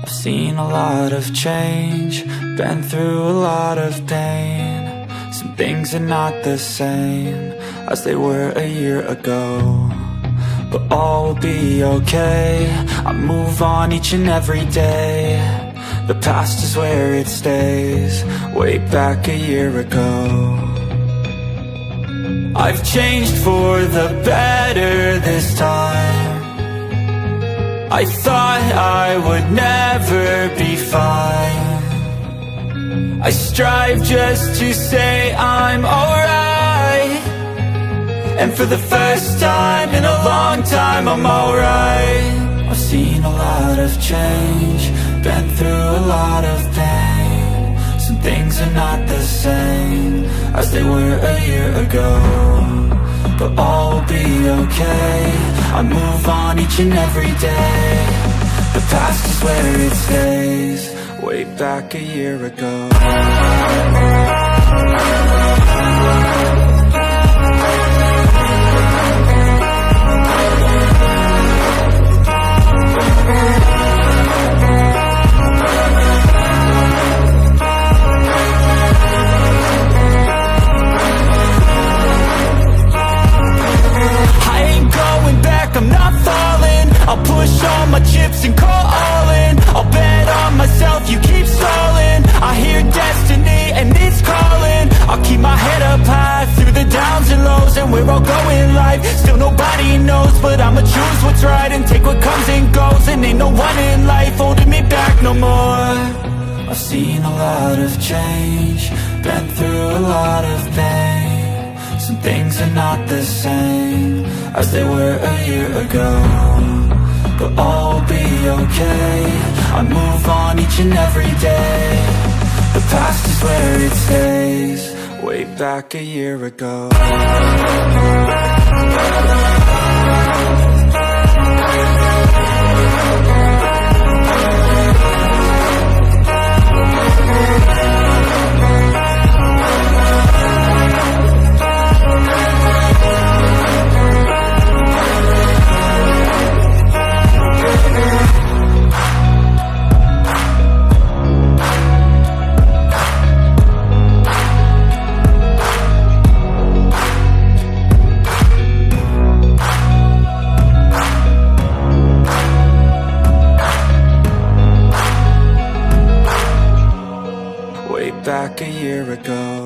I've seen a lot of change, been through a lot of pain. Some things are not the same as they were a year ago, but all will be okay. I move on each and every day. The past is where it stays, way back a year ago. I've changed for the better this time. I thought I would never be fine. I strive just to say I'm alright, and for the first time in a long time I'm alright. I've seen a lot of change, been through a lot of pain. Some things are not the same as they were a year ago, but all will be okay. I move on each and every day. The past is where it stays, way back a year ago. I'm not falling, I'll push all my chips and call all in. I'll bet on myself, you keep stalling. I hear destiny and it's calling. I'll keep my head up high through the downs and lows, and we're all going live. Still nobody knows, but I'ma choose what's right and take what comes and goes. And ain't no one in life holding me back no more. I've seen a lot of change, been through a lot of pain. Some things are not the same as they were a year ago, but all will be okay. I move on each and every day. The past is where it stays, way back a year ago. Back a year ago.